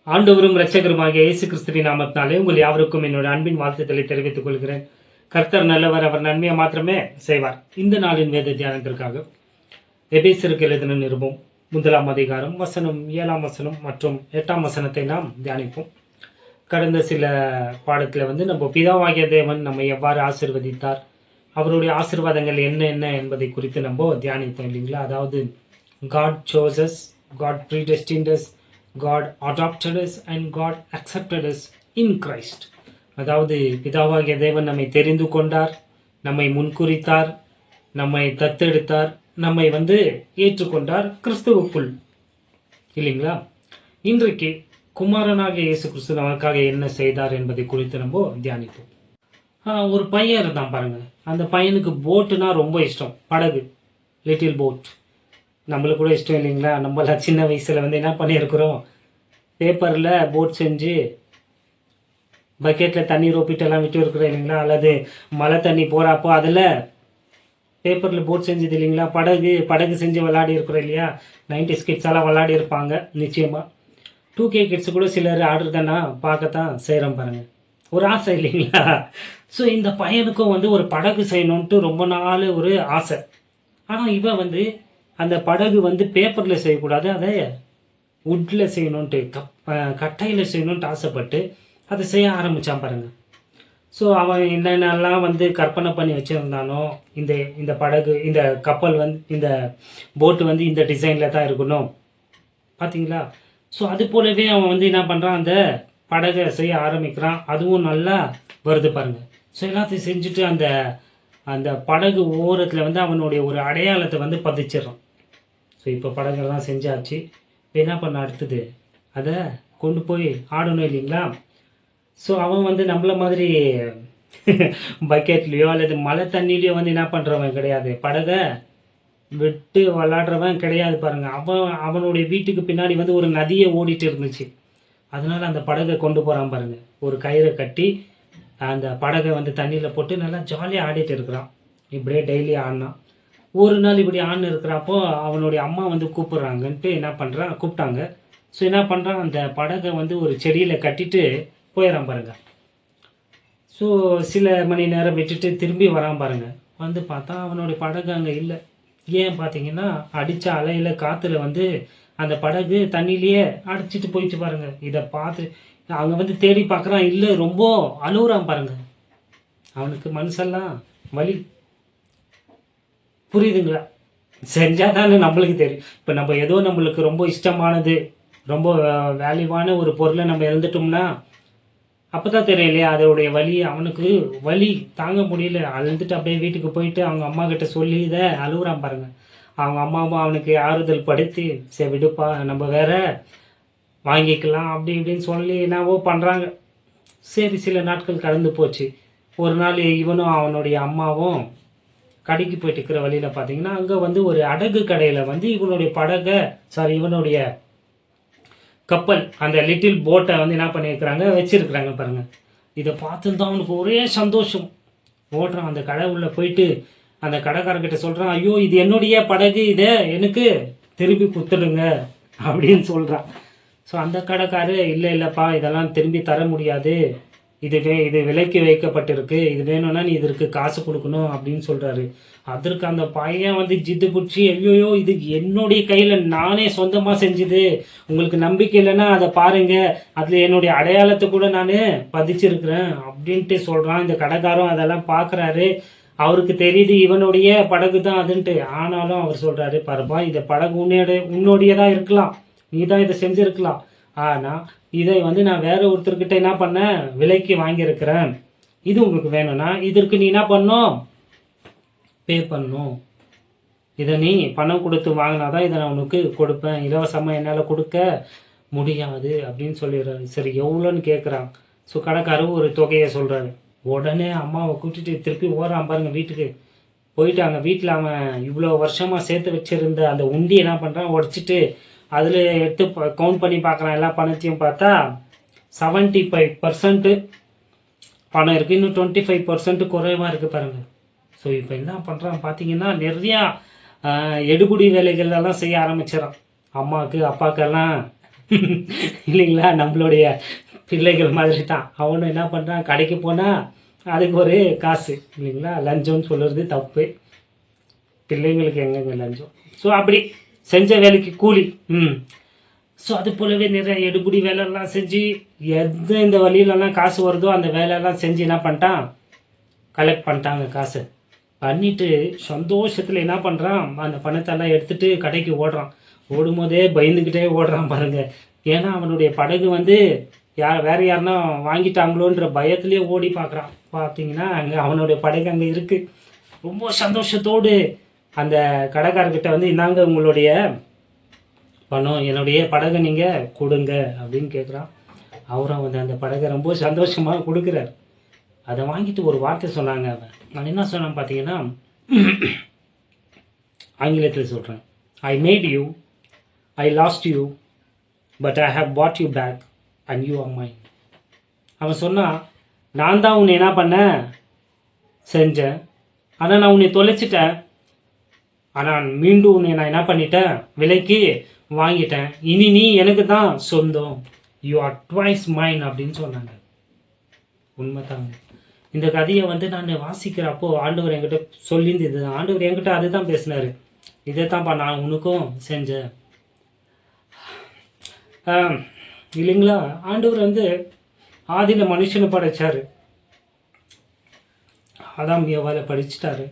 ஆண்டவரும் இரட்சகருமாகிய இயேசு கிறிஸ்துவின் நாமத்தினாலே உங்கள் யாவருக்கும் என்னோட அன்பின் வாழ்த்துக்களை தெரிவித்துக் கொள்கிறேன். கர்த்தர் நல்லவர், அவர் நன்மையை மாத்திரமே செய்வார். இந்த நாளின் வேத தியானத்திற்காக எபேசியருக்கு எழுதின நிருபம் 1 அதிகாரம் வசனம் 7 வசனம் மற்றும் 8 வசனத்தை நாம் தியானிப்போம். கடந்த சில பாடத்துல நம்ம பிதாவாகிய தேவன் நம்மை எவ்வாறு ஆசீர்வதித்தார், அவருடைய ஆசீர்வாதங்கள் என்ன என்ன என்பதை குறித்து நம்ம தியானித்தோம் இல்லைங்களா? அதாவது God chose us, God predestined us, God adopted us and God accepted us in Christ. அதாவது பிதாவாகிய தேவன் நம்மை தெரிந்து கொண்டார், நம்மை முன்குறித்தார், நம்மை தத்தெடுத்தார், நம்மை ஏற்றுக்கொண்டார் கிறிஸ்துவுக்குள் இல்லைங்களா? இன்றைக்கு குமாரனாகிய இயேசு கிறிஸ்து நமக்காக என்ன செய்தார் என்பதை குறித்து நம்ம தியானிப்போம். ஒரு பையன் இருந்தான் பாருங்க. அந்த பையனுக்கு போட்டுனா ரொம்ப இஷ்டம், படகு, லிட்டில் போட். நம்மளுக்கு கூட இஷ்டம் இல்லைங்களா? நம்மள சின்ன வயசுல என்ன பண்ணியிருக்கிறோம், பேப்பர்ல போட் செஞ்சு பக்கெட்ல தண்ணி ரொப்பிட்டு எல்லாம் விட்டு இருக்கிறோம் இல்லைங்களா? அல்லது மழை தண்ணி போறப்போ அதுல பேப்பர்ல போட் செஞ்சது இல்லைங்களா? படகு செஞ்சு விளையாடி இருக்கிறோம் இல்லையா? 90s கிட்ஸ் எல்லாம் விளையாடி இருப்பாங்க நிச்சயமா. 2K கிட்ஸ் கூட சிலர் ஆடுறதுன்னா பார்க்கத்தான் செய்யறோம் பாருங்க. ஒரு ஆசை இல்லைங்களா? ஸோ இந்த பையனுக்கும் ஒரு படகு செய்யணும்ட்டு ரொம்ப நாள் ஒரு ஆசை. ஆனா இவன் அந்த படகு பேப்பர்ல செய்யக்கூடாது, அதை உட்ல செய்யணும்ட்டு கட்டையில செய்யணும்ட்டு ஆசைப்பட்டு அதை செய்ய ஆரம்பிச்சான் பாருங்க. ஸோ அவன் என்னென்னலாம் கற்பனை பண்ணி வச்சிருந்தானோ, இந்த படகு, இந்த கப்பல் இந்த போட்டு இந்த டிசைன்ல தான் இருக்கணும் பார்த்தீங்களா? ஸோ அது போலவே அவன் என்ன பண்றான், அந்த படகை செய்ய ஆரம்பிக்கிறான். அதுவும் நல்லா வருது பாருங்க. ஸோ எல்லாத்தையும் செஞ்சுட்டு அந்த அந்த படகு ஓரத்தில் அவனுடைய ஒரு அடையாளத்தை பதிச்சிடறான். ஸோ இப்போ படகெல்லாம் செஞ்சாச்சு. இப்போ என்ன பண்ண அடுத்தது, அதை கொண்டு போய் ஆடணும் இல்லைங்களா? ஸோ அவன் நம்மள மாதிரி பக்கெட்லேயோ அல்லது மழை தண்ணியிலையோ என்ன பண்ணுறவன் கிடையாது, படகை விட்டு விளாடுறவன் கிடையாது பாருங்க. அவனுடைய வீட்டுக்கு பின்னாடி ஒரு நதியை ஓடிட்டு இருந்துச்சு. அதனால அந்த படகை கொண்டு போகிறான் பாருங்க. ஒரு கயிறை கட்டி அந்த படகை தண்ணியில் போட்டு நல்லா ஜாலியாக ஆடிட்டு இருக்கிறான். இப்படியே டெய்லி ஆடினான். ஒரு நாள் இப்படி ஆடினு இருக்கிறப்போ அவனுடைய அம்மா கூப்பிட்றாங்கன்ட்டு என்ன பண்ணுறான், கூப்பிட்டாங்க. ஸோ என்ன பண்ணுறான், அந்த படகை ஒரு செடியில் கட்டிட்டு போயிடறான் பாருங்க. ஸோ சில மணி நேரம் விட்டுட்டு திரும்பி வரான் பாருங்க. பார்த்தா அவனுடைய படகு அங்கே இல்லை. ஏன் பார்த்தீங்கன்னா, அடித்த அலையில் காற்றுல அந்த படகு தண்ணியிலேயே அடிச்சிட்டு போயிடுச்சு பாருங்க. இதை பார்த்து அவங்க தேடி பார்க்குறான், இல்லை, ரொம்ப அழுகுறான் பாருங்க. அவனுக்கு மனசெல்லாம் வலி. புரியுதுங்களா? செஞ்சாதானே நம்மளுக்கு தெரியும். இப்போ நம்ம ஏதோ நம்மளுக்கு ரொம்ப இஷ்டமானது, ரொம்ப வேல்யூவான ஒரு பொருளை நம்ம இழந்துட்டோம்னா அப்பதான் தெரியும் இல்லையா அதோடைய வலி. அவனுக்கு வலி தாங்க முடியல. அழுந்துட்டு அப்படியே வீட்டுக்கு போயிட்டு அவங்க அம்மா கிட்ட சொல்லி இதை அழுகுறான் பாருங்க. அவங்க அம்மாவும் அவனுக்கு ஆறுதல் படுத்தி, சரி விடுப்பா, நம்ம வேற வாங்கிக்கலாம் அப்படி இப்படின்னு சொல்லி என்னவோ பண்றாங்க. சரி, சில நாட்கள் கடந்து போச்சு. ஒரு நாள் இவனும் அவனுடைய அம்மாவும் கடைக்கு போயிட்டு இருக்கிற வழியில பாத்தீங்கன்னா, அங்க ஒரு அடகு கடையில இவனுடைய கப்பல், அந்த லிட்டில் போட்டை என்ன பண்ணியிருக்கிறாங்க, வச்சிருக்கிறாங்க பாருங்க. இதை பார்த்துதான் அவனுக்கு ஒரே சந்தோஷம். ஓடுறான் அந்த கடை உள்ள போயிட்டு அந்த கடைக்காரங்கிட்ட சொல்றான், ஐயோ இது என்னுடைய படகு, இதை எனக்கு திரும்பி கொடுத்துடுங்க அப்படின்னு சொல்றான். ஸோ அந்த கடைக்காரு, இல்லைப்பா, இதெல்லாம் திரும்பி தர முடியாது, இது விலைக்கு வைக்கப்பட்டிருக்கு, இது வேணும்னா நீ இதற்கு காசு கொடுக்கணும் அப்படின்னு சொல்றாரு. அதற்கு அந்த பையன் ஜித்து பிடிச்சி, ஐயோயோ இது என்னுடைய கையில நானே சொந்தமா செஞ்சது, உங்களுக்கு நம்பிக்கை இல்லைன்னா அதை பாருங்க, அதுல என்னுடைய அடையாளத்தை கூட நான் பதிச்சிருக்கிறேன் அப்படின்ட்டு சொல்றான். இந்த கடைக்காரரும் அதெல்லாம் பாக்குறாரு. அவருக்கு தெரியுது இவனுடைய படகு தான் அதுன்ட்டு. ஆனாலும் அவர் சொல்றாரு, பாருப்பா, இந்த படகு உன்னுடையதான் இருக்கலாம், நீ தான் இதை செஞ்சிருக்கலாம், ஆனா இதை நான் வேற ஒருத்தர்கிட்ட என்ன பண்ணேன், விலைக்கு வாங்கியிருக்கிறேன். இது உங்களுக்கு வேணும்னா இதற்கு நீ என்ன பண்ணும், பே பண்ணும். இதை நீ பணம் கொடுத்து வாங்கினாதான் இதை நான் உனக்கு கொடுப்பேன், இலவசமா என்னால கொடுக்க முடியாது அப்படின்னு சொல்லிடுறாரு. சரி, எவ்வளோன்னு கேட்குறான். ஸோ கடைக்காரர் ஒரு தொகையை சொல்றாரு. உடனே அம்மாவை கூட்டிட்டு திருப்பி ஓடுறான் பாருங்க வீட்டுக்கு. போயிட்டாங்க. வீட்டில் அவன் இவ்வளோ வருஷமா சேர்த்து வச்சிருந்த அந்த உண்டி என்ன பண்றான், உடைச்சிட்டு அதில் எடுத்து கவுண்ட் பண்ணி பார்க்குறான். எல்லா பணத்தையும் பார்த்தா 75% பணம் இருக்குது, இன்னும் 25% குறைவாக இருக்குது பாருங்க. ஸோ இப்போ என்ன பண்ணுறான் பார்த்தீங்கன்னா, நிறையா எடுபுடி வேலைகள் எல்லாம் செய்ய ஆரம்பிச்சிடறான். அம்மாவுக்கு அப்பாக்கெல்லாம் இல்லைங்களா? நம்மளுடைய பிள்ளைகள் மாதிரி தான் அவனும் என்ன பண்ணுறான், கடைக்கு போனால் அதுக்கு ஒரு காசு இல்லைங்களா? லஞ்சம்னு சொல்கிறது தப்பு. பிள்ளைங்களுக்கு எங்கெங்க லஞ்சம்? ஸோ அப்படி செஞ்ச வேலைக்கு கூலி. ஸோ அது போலவே நிறைய எடுபடி வேலைலாம் செஞ்சு எந்த இந்த வழியிலலாம் காசு வருதோ அந்த வேலையெல்லாம் செஞ்சு என்ன பண்ணிட்டான், கலெக்ட் பண்ணிட்டாங்க காசு. பண்ணிட்டு சந்தோஷத்தில் என்ன பண்ணுறான், அந்த பணத்தெல்லாம் எடுத்துட்டு கடைக்கு ஓடுறான். ஓடும்போதே பயந்துக்கிட்டே ஓடுறான் பாருங்க. ஏன்னா அவனுடைய படகு வந்து வேற யாருன்னா வாங்கிட்டாங்களோன்ற பயத்திலேயே ஓடி பார்க்குறான். பார்த்தீங்கன்னா அங்கே அவனுடைய படகு அங்கே இருக்கு. ரொம்ப சந்தோஷத்தோடு அந்த கடைக்காரர்கிட்ட வந்து, இன்னாங்க உங்களுடைய பணம், என்னுடைய படகை நீங்கள் கொடுங்க அப்படின்னு கேட்குறான். அவரும் வந்து அந்த படகை ரொம்ப சந்தோஷமாக கொடுக்குறாரு. அதை வாங்கிட்டு ஒரு வார்த்தை சொன்னாங்க. அவன் என்ன சொன்னான் பார்த்தீங்கன்னா, ஆங்கிலத்தில் சொல்கிறேன், I made you, I lost you, but I have bought you back and you are mine. அவன் சொன்னான், நான் தான் உன்னை என்ன பண்ணேன், செஞ்சேன், ஆனால் நான் உன்னை தொலைச்சிட்டேன், ஆனால் மீண்டும் உன்னை நான் என்ன பண்ணிட்டேன், விலைக்கு வாங்கிட்டேன், இனி நீ எனக்கு தான் சொந்தம், யூ ஆர் ட்வைஸ் மைன் அப்படின்னு சொன்னாங்க. உண்மைதாங்க. இந்த கதையை வந்து நான் வாசிக்கிறப்போ ஆண்டவர் என்கிட்ட சொல்லியிருந்தது, ஆண்டவர் என்கிட்ட அதுதான் பேசினாரு, இதைத்தான்ப்பா நான் உனக்கும் செஞ்சேன் இல்லைங்களா? ஆண்டவர் வந்து ஆதியில மனுஷனை படைச்சாரு, ஆதாம் ஏவாளை படிச்சுட்டாரு.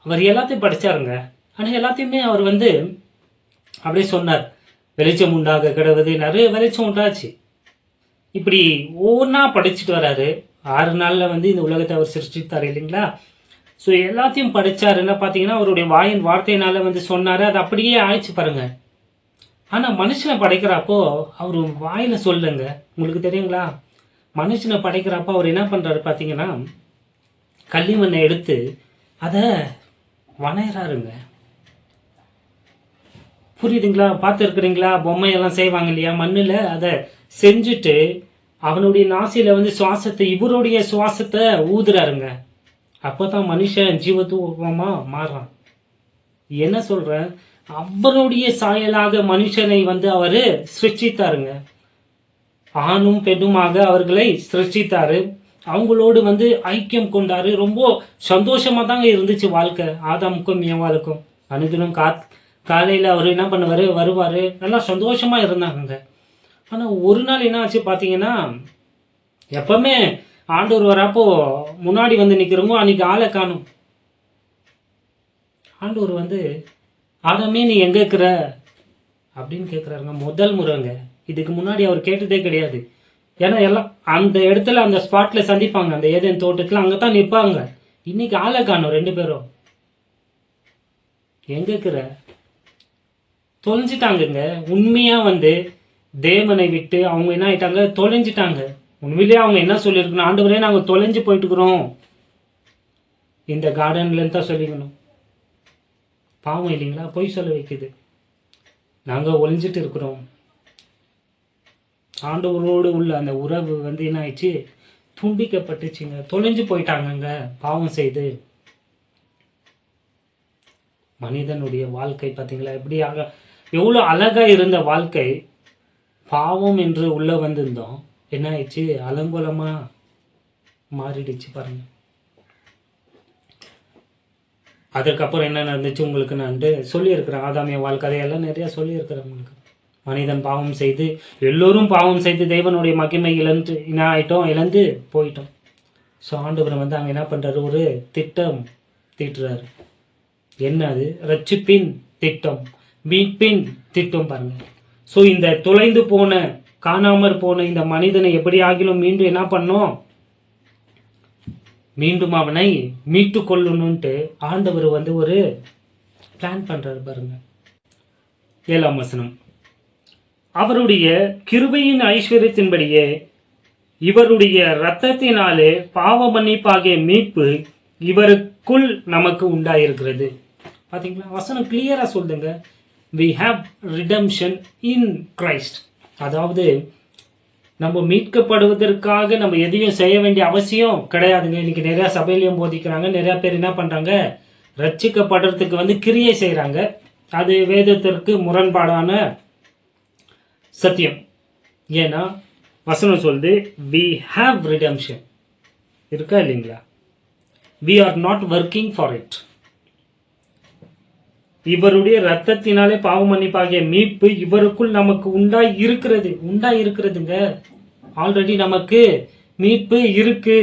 அவர் எல்லாத்தையும் படிச்சாருங்க. ஆனால் எல்லாத்தையுமே அவர் வந்து அப்படியே சொன்னார், வெளிச்சம் உண்டாக கிடவுது, நிறைய வெளிச்சம் உண்டாச்சு. இப்படி ஒவ்வொன்றா படிச்சுட்டு வராரு. 6 நாளில் வந்து இந்த உலகத்தை அவர் சிருஷ்டித்தார் இல்லைங்களா? ஸோ எல்லாத்தையும் படித்தார். என்ன பார்த்தீங்கன்னா அவருடைய வாயின் வார்த்தையினால வந்து சொன்னார், அது அப்படியே ஆயிடுச்சு பாருங்க. ஆனால் மனுஷனை படைக்கிறப்போ அவர் வாயில சொல்லுங்க. உங்களுக்கு தெரியுங்களா? மனுஷனை படைக்கிறப்போ அவர் என்ன பண்ணுறாரு பார்த்தீங்கன்னா, களிமண்ணை எடுத்து அதை வணையறாருங்க. புரியுதுங்களா? பார்த்துருக்குறீங்களா? பொம்மையெல்லாம் செய்வாங்க இல்லையா மண்ணில், அதை செஞ்சுட்டு அவனுடைய நாசியில் வந்து சுவாசத்தை, இவருடைய சுவாசத்தை ஊதுறாருங்க. அப்போ தான் மனுஷன் ஜீவத்துவமாக மாறுறான். என்ன சொல்கிறேன், அவருடைய சாயலாக மனுஷனை வந்து அவர் சிருஷ்டித்தாருங்க. ஆணும் பெண்ணுமாக அவர்களை சிருஷ்டித்தாரு. அவங்களோடு வந்து ஐக்கியம் கொண்டாரு. ரொம்ப சந்தோஷமா தாங்க இருந்துச்சு வாழ்க்கை ஆதாமுக்கும் ஏவாளுக்கும். அனுதினம் காலையில் அவர் என்ன பண்ணுவார், வருவார், நல்லா சந்தோஷமா இருந்தாங்க. ஆனால் ஒரு நாள் என்ன ஆச்சு பார்த்தீங்கன்னா, எப்பவுமே ஆண்டவர் வரப்போ முன்னாடி வந்து நிற்கிறவங்க அன்னைக்கு ஆளை காணும். ஆண்டவர் வந்து, ஆதாமே நீ எங்கே இருக்கிற அப்படின்னு கேட்குறாருங்க. முதல் முறைங்க. இதுக்கு முன்னாடி அவர் கேட்டதே கிடையாது. ஏன்னா எல்லாம் அந்த இடத்துல அந்த ஸ்பாட்ல சந்திப்பாங்க, அந்த ஏதேன் தோட்டத்தில் அங்கே தான் நிற்பாங்க. இன்னைக்கு ஆளை காணும் 2 பேரும். எங்க இருக்கிற, தொலைஞ்சிட்டாங்கங்க. உண்மையா வந்து தேவனை விட்டு அவங்க என்ன ஆயிட்டாங்க, தொலைஞ்சிட்டாங்க. உண்மையிலேயே அவங்க என்ன சொல்லியிருக்கணும், ஆண்டவரே நாங்கள் தொலைஞ்சு போயிட்டு இருக்கிறோம் இந்த கார்டன்லன்னு தான் சொல்லிக்கணும். பாவம் இல்லைங்களா? பொய் சொல்ல வைக்குது. நாங்கள் ஒளிஞ்சிட்டு இருக்கிறோம். ஆண்டவரோடு உள்ள அந்த உறவு வந்து என்ன ஆயிடுச்சு, துண்டிக்கப்பட்டுச்சுங்க. தொலைஞ்சு போயிட்டாங்கங்க பாவம் செய்து. மனிதனுடைய வாழ்க்கை பார்த்தீங்களா எப்படியாக, எவ்வளோ அழகா இருந்த வாழ்க்கை பாவம் என்று உள்ள வந்திருந்தோம், என்ன ஆயிடுச்சு, அலங்கோலமா மாறிடுச்சு பாருங்க. அதற்கப்புறம் என்ன நடந்துச்சு உங்களுக்கு நான் சொல்லியிருக்கிறேன். ஆதாமிய வாழ்க்கை கதையெல்லாம் நிறைய சொல்லியிருக்கிறேன் உங்களுக்கு. மனிதன் பாவம் செய்து, எல்லோரும் பாவம் செய்து தெய்வனுடைய மகிமை இழந்து என்ன ஆயிட்டோம், இழந்து போயிட்டோம். ஸோ ஆண்டவர் வந்து அங்கே என்ன பண்ணுறாரு, ஒரு திட்டம் தீட்டுறாரு. என்ன அது, ரட்சிப்பின் திட்டம், மீட்பின் திட்டம் பாருங்க. ஸோ இந்த தொலைந்து போன, காணாமற் போன இந்த மனிதனை எப்படி ஆகிலும் மீண்டும் என்ன பண்ணோம், மீண்டும் அவனை மீட்டு கொள்ளணும்ட்டு ஆண்டவர் வந்து ஒரு பிளான் பண்றாரு பாருங்க. 7ஆம் வசனம், அவருடைய கிருபையின் ஐஸ்வர்யத்தின்படியே இவருடைய இரத்தத்தினாலே பாவ மன்னிப்பாகிய மீட்பு இவருக்குள் நமக்கு உண்டாயிருக்கிறது. பாத்தீங்களா, வசனம் கிளியரா சொல்லுங்க. we have redemption in Christ. அதாவது நம்ம மீட்கப்படுவதற்காக நம்ம எதையும் செய்ய வேண்டிய அவசியம் கிடையாதுங்க. இன்னைக்கு நிறைய சபையிலையும் போதிக்கிறாங்க. நிறைய பேர் என்ன பண்றாங்க, ரட்சிக்கப்படுறதுக்கு கிரியை செய்யறாங்க. அது வேதத்திற்கு முரண்பாடான சத்தியம். ஏன்னா வசனம் சொல்லுது we have redemption இருக்கா இல்லைங்களா? we are not working for it. இவருடைய ரத்தத்தினாலே பாவ மன்னிப்பாகிய மீட்பு இவருக்குள் நமக்கு உண்டாய் இருக்கிறதுங்க. ஆல்ரெடி நமக்கு மீட்பு இருக்கு.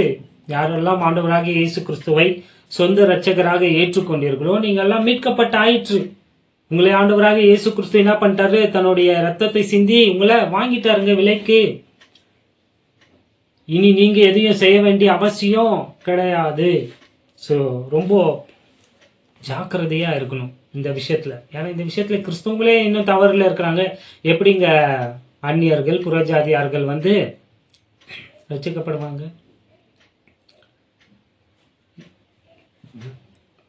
யாரெல்லாம் ஆண்டவராகிய இயேசு கிறிஸ்துவை சொந்த இரட்சகராக ஏற்றுக்கொண்டீர்களோ நீங்க எல்லாம் மீட்கப்பட்ட ஆயிற்று. உங்களை ஆண்டவராக இயேசு கிறிஸ்து என்ன பண்ணிட்டாரு, தன்னுடைய ரத்தத்தை சிந்தி உங்களை வாங்கிட்டாருங்க விலைக்கு. இனி நீங்க எதையும் செய்ய வேண்டிய அவசியம் கிடையாது. ஸோ ரொம்ப ஜாக்கிரதையா இருக்கணும் இந்த விஷயத்துல. ஏன்னா இந்த விஷயத்துல கிறிஸ்தவங்களே இன்னும் தவறுல இருக்கிறாங்க. எப்படிங்க அந்நியர்கள் புறஜாதியார்கள் ரட்சிக்கப்படுவாங்க?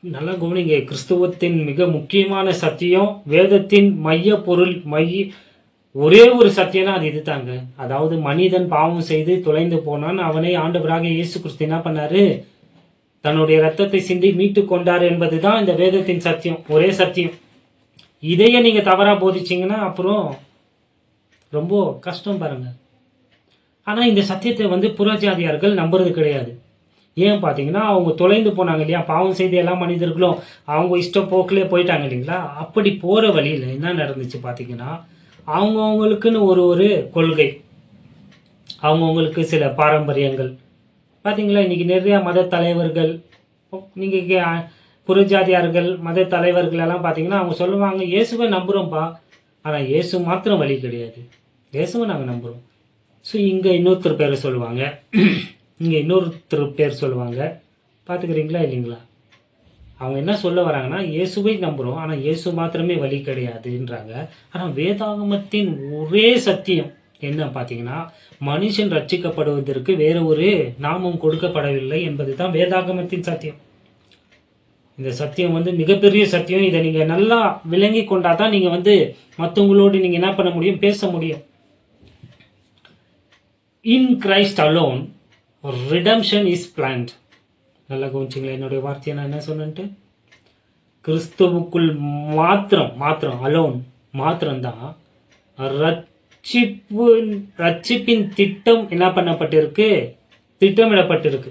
நல்லா கவனிங்க. கிறிஸ்துவத்தின் மிக முக்கியமான சத்தியம், வேதத்தின் மைய பொருள், ஒரே ஒரு சத்தியம்னா அது இதுதாங்க. அதாவது மனிதன் பாவம் செய்து தொலைந்து போனான், அவனை ஆண்டவராக இயேசு கிறிஸ்து என்ன பண்ணாரு, தன்னுடைய ரத்தத்தை சிந்தி மீட்டு கொண்டாரு என்பதுதான் இந்த வேதத்தின் சத்தியம், ஒரே சத்தியம். இதையே நீங்க தவறா போதிச்சீங்கன்னா அப்புறம் ரொம்ப கஷ்டம் பாருங்க. ஆனா இந்த சத்தியத்தை புறஜாதியார்கள் நம்புறது கிடையாது. ஏன் பார்த்தீங்கன்னா அவங்க தொலைந்து போனாங்க இல்லையா, பாவம் செய்து எல்லா மனிதர்களும் அவங்க இஷ்ட போக்கிலே போயிட்டாங்க இல்லைங்களா. அப்படி போற வழியில என்ன நடந்துச்சு பார்த்தீங்கன்னா, அவங்கவுங்களுக்குன்னு ஒரு கொள்கை, அவங்கவுங்களுக்கு சில பாரம்பரியங்கள். பார்த்தீங்களா, இன்னைக்கு நிறைய மத தலைவர்கள், நீங்க புறஜாதியார்கள் மத தலைவர்கள் எல்லாம் பார்த்தீங்கன்னா அவங்க சொல்லுவாங்க, இயேசுவை நம்புறோம்ப்பா, ஆனா இயேசு மாத்திரம் வழி கிடையாது, இயேசுவை நாங்கள் நம்புறோம். ஸோ இங்க இன்னொருத்தர் பேரை சொல்லுவாங்க, இங்க இன்னொருத்தர் பேர் சொல்லுவாங்க. பார்த்துக்கிறீங்களா இல்லைங்களா? அவங்க என்ன சொல்ல வராங்கன்னா, இயேசுவை நம்புறோம் ஆனா இயேசு மாத்திரமே வழி கிடையாதுன்றாங்க. ஆனா வேதாகமத்தின் ஒரே சத்தியம் என்ன பார்த்தீங்கன்னா, மனுஷன் ரட்சிக்கப்படுவதற்கு வேற ஒரு நாமம் கொடுக்கப்படவில்லை என்பதுதான் வேதாகமத்தின் சத்தியம். இந்த சத்தியம் மிகப்பெரிய சத்தியம். இதை நீங்க நல்லா விளங்கி கொண்டாதான் நீங்க மற்றவங்களோடு நீங்க என்ன பண்ண முடியும், பேச முடியும். In Christ alone redemption is planned. நல்லா கவனிச்சிங்களா என்னுடைய வார்த்தையை நான் என்ன சொன்னேன்ட்டு? கிறிஸ்துவுக்குள் மாத்திரம் அலோன் மாத்திரம்தான் ரட்சிப்பின் திட்டம் என்ன பண்ணப்பட்டிருக்கு, திட்டமிடப்பட்டிருக்கு.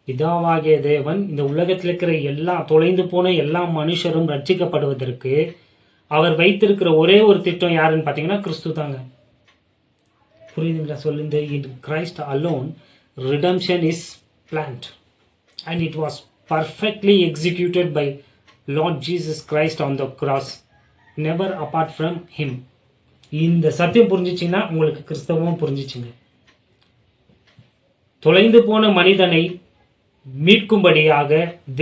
பிதாவாகிய தேவன் இந்த உலகத்தில் இருக்கிற எல்லா தொலைந்து போன எல்லா மனுஷரும் ரட்சிக்கப்படுவதற்கு அவர் வைத்திருக்கிற ஒரே ஒரு திட்டம் யாருன்னு பார்த்தீங்கன்னா கிறிஸ்து தாங்க. புரியுதுங்களா? சொல்லுங்க. in Christ alone redemption is planned and it was perfectly executed by Lord Jesus Christ on the cross, never apart from him. இந்த சத்தியம் புரிஞ்சிச்சிங்கன்னா உங்களுக்கு கிறிஸ்தவம் புரிஞ்சிச்சுங்க. தொலைந்து போன மனிதனை மீட்கும்படியாக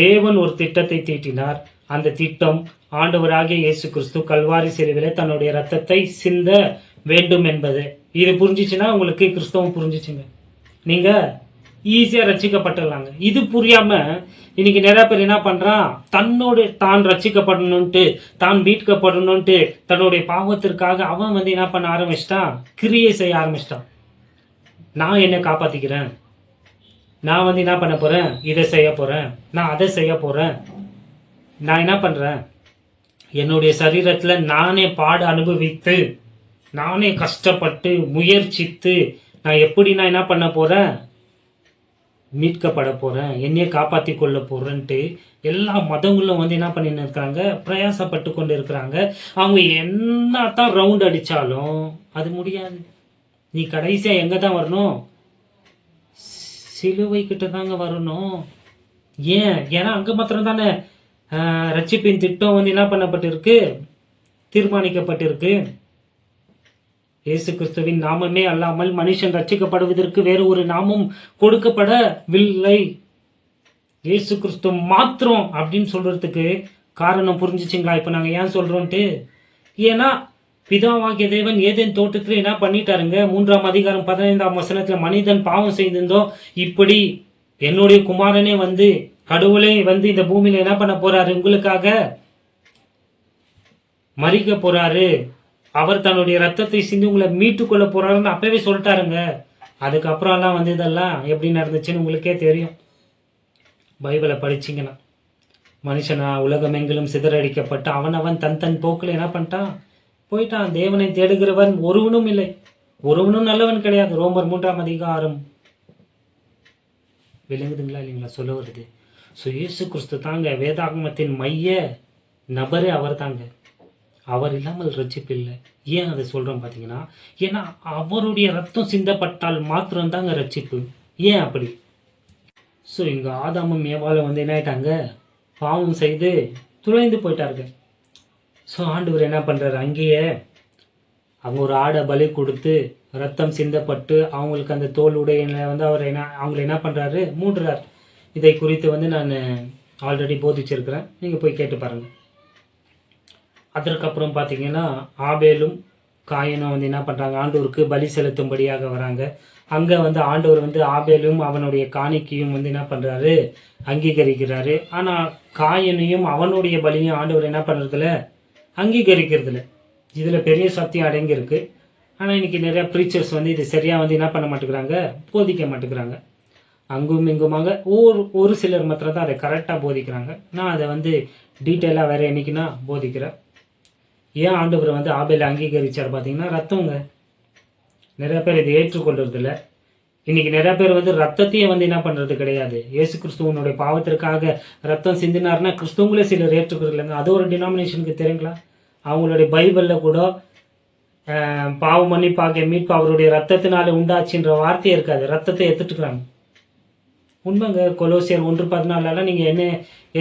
தேவன் ஒரு திட்டத்தை தீட்டினார். அந்த திட்டம் ஆண்டவராகிய இயேசு கிறிஸ்து கல்வாரி சிலுவையிலே தன்னுடைய ரத்தத்தை சிந்த வேண்டும் என்பது. இது புரிஞ்சிச்சுன்னா உங்களுக்கு கிறிஸ்தவம் புரிஞ்சிச்சுங்க. நீங்க ஈஸியா ரட்சிக்கப்பட்டுடலாங்க. இது புரியாம இன்னைக்கு நிறைய பேர் என்ன பண்றான், தான் ரட்சிக்கப்படணும்ட்டு, தான் மீட்கப்படணும்ட்டு தன்னுடைய பாவத்திற்காக அவன் என்ன பண்ண ஆரம்பிச்சிட்டான், கிரியை செய்ய ஆரம்பிச்சிட்டான். நான் என்ன காப்பாத்திக்கிறேன், நான் என்ன பண்ண போறேன், இதை செய்ய போறேன், நான் அதை செய்ய போறேன், நான் என்ன பண்றேன், என்னுடைய சரீரத்துல நானே பாடு அனுபவித்து நானே கஷ்டப்பட்டு முயற்சித்து நான் என்ன பண்ண போறேன், மீட்கப்பட போறேன், என்னையே காப்பாத்தி கொள்ள போறேன்ட்டு எல்லா மதங்களும் என்ன பண்ணின்னு இருக்காங்க, பிரயாசப்பட்டு கொண்டு இருக்கிறாங்க. அவங்க என்னத்தான் ரவுண்ட் அடிச்சாலும் அது முடியாது. நீ கடைசியா எங்க தான் வரணும், சிலுவை கிட்ட தாங்க வரணும். ஏன்னா அங்க மாத்திரம் தானே ரட்சிப்பின் திட்டம் என்ன பண்ணப்பட்டிருக்கு, தீர்மானிக்கப்பட்டிருக்கு. இயேசு கிறிஸ்துவின் நாமமே அல்லாமல் மனுஷன் ரட்சிக்கப்படுவதற்கு வேறு ஒரு நாமம் கொடுக்கப்படவில்லை. இயேசு கிறிஸ்து மாத்திரம் அப்படின்னு சொல்றதுக்கு காரணம் புரிஞ்சிச்சிங்களா இப்ப நாங்க ஏன் சொல்றோம்ட்டு? ஏன்னா பிதாவாகிய தேவன் ஏதேன் தோட்டத்துல என்ன பண்ணிட்டாருங்க, 3ஆம் அதிகாரம் 15ஆம் வசனத்துல மனிதன் பாவம் செய்திருந்தோ இப்படி என்னுடைய குமாரனே கடவுளே இந்த பூமியில என்ன பண்ண போறாரு, உங்களுக்காக மரிக்க போறாரு, அவர் தன்னுடைய ரத்தத்தை சிந்தி உங்களை மீட்டு கொள்ள போறாருன்னு அப்பவே சொல்லிட்டாருங்க. அதுக்கப்புறம்லாம் வந்து இதெல்லாம் எப்படி நடந்துச்சுன்னு உங்களுக்கே தெரியும். பைபிளை படிச்சிங்கன்னா மனுஷனா உலகமெங்கிலும் சிதறடிக்கப்பட்டு அவன் தன் தன் போக்கில் என்ன பண்ணிட்டான், போயிட்டான். தேவனை தேடுகிறவன் ஒருவனும் இல்லை, ஒருவனும் நல்லவன் கிடையாது. ரோமர் 3ஆம் அதிகாரம். விளங்குதுங்களா இல்லைங்களா சொல்ல வருது? ஸோ இயேசு கிறிஸ்து தாங்க வேதாகமத்தின் மைய நபரே அவர் தாங்க. அவர் இல்லாமல் ரட்சிப்பு இல்லை. ஏன் அதை சொல்றோம் பார்த்தீங்கன்னா, ஏன்னா அவருடைய ரத்தம் சிந்தப்பட்டால் மாத்திரம்தாங்க ரட்சிப்பு. ஏன் அப்படி? ஸோ இங்க ஆதாமும் ஏவாளும் வந்து என்ன ஆயிட்டாங்க, பாவம் செய்து துளைந்து போயிட்டாருங்க. ஸோ ஆண்டவர் என்ன பண்றாரு, அங்கேயே அவங்க ஒரு ஆடை பலி கொடுத்து ரத்தம் சிந்தப்பட்டு அவங்களுக்கு அந்த தோல் உடையில வந்து அவர் அவங்களை என்ன பண்றாரு, மூடுறார். இதை குறித்து வந்து நான் ஆல்ரெடி போதிச்சிருக்கிறேன், நீங்க போய் கேட்டு பாருங்க. அதற்கப்புறம் பார்த்தீங்கன்னா ஆபேலும் காயனும் வந்து என்ன பண்றாங்க, ஆண்டவருக்கு பலி செலுத்தும்படியாக வராங்க. அங்க வந்து ஆண்டவர் வந்து ஆபேலும் அவனுடைய காணிக்கையும் வந்து என்ன பண்றாரு, அங்கீகரிக்கிறாரு. ஆனா காயனையும் அவனுடைய பலியும் ஆண்டவர் என்ன பண்றதுல அங்கீகரிக்கிறதுல. இதுல பெரிய சத்தியம் அடங்கி இருக்கு. ஆனா இன்னைக்கு நிறைய ப்ரீச்சர்ஸ் வந்து இது சரியா வந்து என்ன பண்ண மாட்டேங்கிறாங்க, போதிக்க மாட்டேங்கிறாங்க. அங்கும் இங்குமாக ஒரு சிலர் மாத்திரம் தான் அதை கரெக்டா போதிக்கிறாங்க. நான் அதை வந்து டீட்டெயிலா வேற என்னைக்குன்னா போதிக்கிறேன். ஏன் ஆண்டவர் வந்து ஆபேல அங்கீகரிச்சார் பார்த்தீங்கன்னா, ரத்தங்க. நிறைய பேர் இதை ஏற்றுக்கொள்றது இல்லை. இன்னைக்கு நிறைய பேர் வந்து ரத்தத்தையே வந்து என்ன பண்றது கிடையாது. இயேசு கிறிஸ்துவனுடைய பாவத்திற்காக ரத்தம் சிந்தினார்னா கிறிஸ்துவங்களே சிலர் ஏற்றுக்கிறது இல்லைங்க. அது ஒரு டினாமினேஷனுக்கு தெரியுங்களா? அவங்களுடைய பைபிள்ல கூட பாவ மன்னிப்பாக மீட்பு அவருடைய ரத்தத்தினால உண்டாச்சுன்ற வார்த்தையே இருக்காது. ரத்தத்தை எடுத்துட்டுக்கிறாங்க. உண்மைங்க. கொலோசியர் 1:14 நீங்க என்ன